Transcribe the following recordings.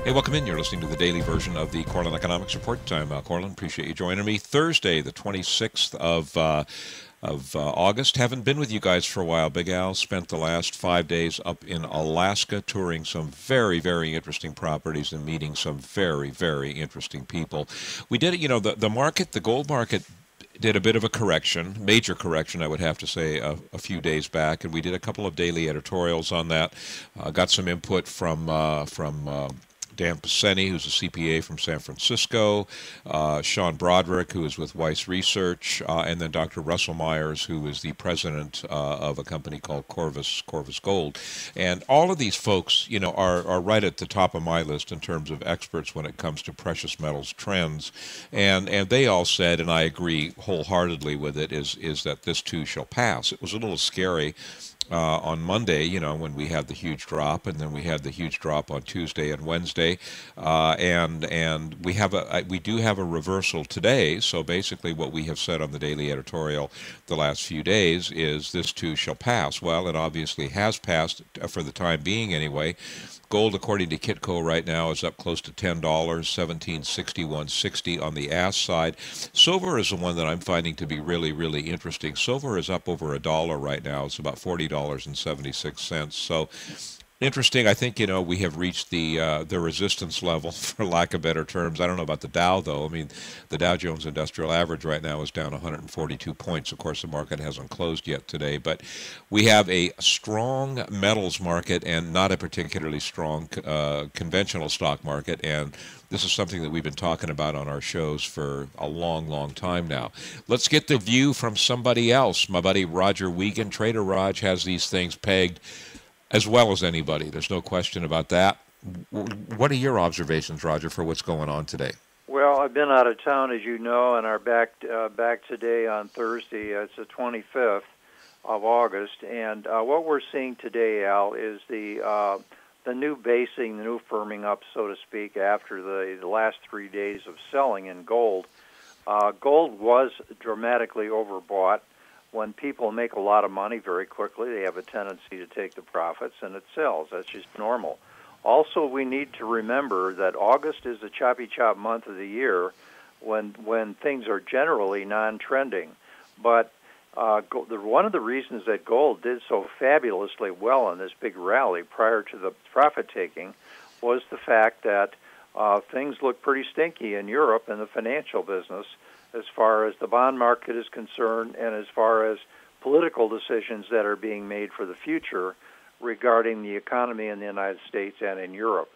Hey, welcome in. You're listening to the daily version of the Corlin Economics Report. I'm Corlin. Appreciate you joining me. Thursday, the 26th of August. Haven't been with you guys for a while. Big Al spent the last 5 days up in Alaska touring some very, very interesting properties and meeting some very, very interesting people. We did it, the market, the gold market did a bit of a correction, major correction, I would have to say, a few days back, and we did a couple of daily editorials on that. Got some input from Dan Piseni, who's a CPA from San Francisco, Sean Broderick, who is with Weiss Research, and then Dr. Russell Myers, who is the president of a company called Corvus Gold. And all of these folks, are right at the top of my list in terms of experts when it comes to precious metals trends. And they all said, and I agree wholeheartedly with it, is that this too shall pass. It was a little scary on Monday, when we had the huge drop, and then we had the huge drop on Tuesday and Wednesday, and we do have a reversal today. So basically, what we have said on the daily editorial the last few days is this too shall pass. Well, it obviously has passed for the time being, anyway. Gold, according to Kitco, right now is up close to $10, 1761.60 on the ask side. Silver is the one that I'm finding to be really, really interesting. Silver is up over $1 right now. It's about $40.76. So interesting. I think, we have reached the resistance level, for lack of better terms. I don't know about the Dow, though. I mean, the Dow Jones Industrial Average right now is down 142 points. Of course, the market hasn't closed yet today. But we have a strong metals market and not a particularly strong conventional stock market. And this is something that we've been talking about on our shows for a long, long time now. Let's get the view from somebody else. My buddy Roger Wiegand, Trader Rog, has these things pegged as well as anybody. There's no question about that. What are your observations, Roger, for what's going on today? Well, I've been out of town, as you know, and are back today on Thursday. It's the 25th of August, and what we're seeing today, Al, is the new basing, the new firming up, so to speak, after the last 3 days of selling in gold. Gold was dramatically overbought. When people make a lot of money very quickly, they have a tendency to take the profits, and it sells. That's just normal. Also, we need to remember that August is the choppy chop month of the year when things are generally non-trending. But one of the reasons that gold did so fabulously well in this big rally prior to the profit-taking was the fact that things look pretty stinky in Europe in the financial business, as far as the bond market is concerned and as far as political decisions that are being made for the future regarding the economy in the United States and in Europe.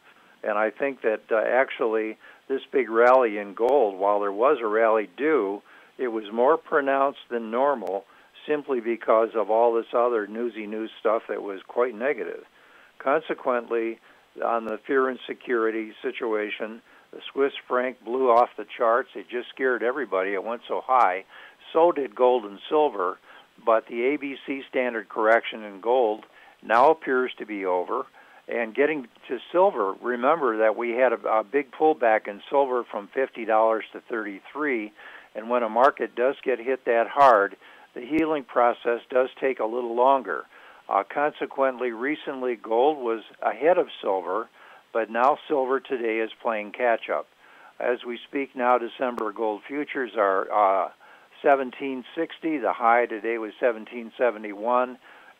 And I think that actually this big rally in gold, while there was a rally due, it was more pronounced than normal simply because of all this other newsy news stuff that was quite negative. Consequently, on the fear and security situation, the Swiss franc blew off the charts. It just scared everybody. It went so high. So did gold and silver. But the ABC standard correction in gold now appears to be over. And getting to silver, remember that we had a big pullback in silver from $50 to $33. And when a market does get hit that hard, the healing process does take a little longer. Consequently, recently gold was ahead of silver, but now silver today is playing catch-up. As we speak now, December gold futures are 1760. The high today was 1771,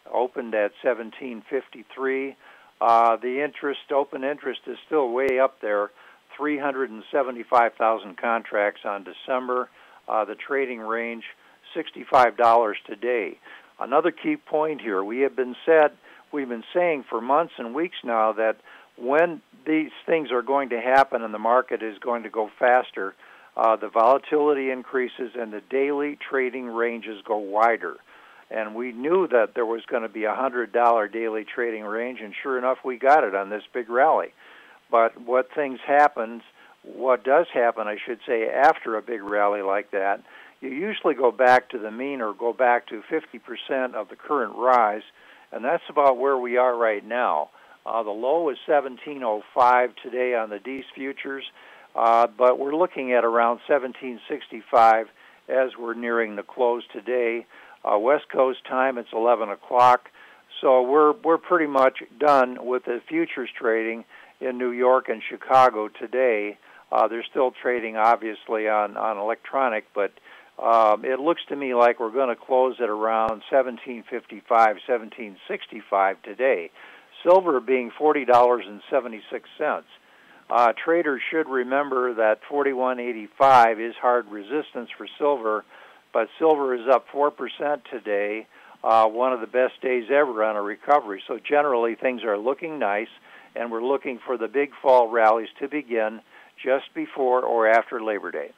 opened at 1753. The open interest is still way up there, 375,000 contracts on December. The trading range, $65 today. Another key point here, we've been saying for months and weeks now that when these things are going to happen and the market is going to go faster, the volatility increases and the daily trading ranges go wider. And we knew that there was going to be a $100 daily trading range, and sure enough, we got it on this big rally. But what does happen, I should say, after a big rally like that, you usually go back to the mean or go back to 50% of the current rise, and that's about where we are right now. The low is 1705 today on the D's futures, but we're looking at around 1765 as we're nearing the close today. West Coast time, it's 11 o'clock, so we're pretty much done with the futures trading, in New York and Chicago today. They're still trading, obviously, on electronic, but it looks to me like we're going to close at around 1755, 1765 today. Silver being $40.76. Traders should remember that 41.85 is hard resistance for silver, but silver is up 4% today, one of the best days ever on a recovery. So generally, things are looking nice, and we're looking for the big fall rallies to begin just before or after Labor Day.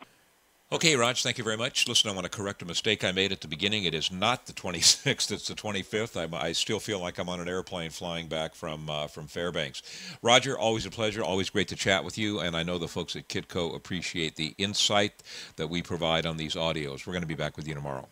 Okay, Raj, thank you very much. Listen, I want to correct a mistake I made at the beginning. It is not the 26th, it's the 25th. I still feel like I'm on an airplane flying back from Fairbanks. Roger, always a pleasure, always great to chat with you, and I know the folks at Kitco appreciate the insight that we provide on these audios. We're going to be back with you tomorrow.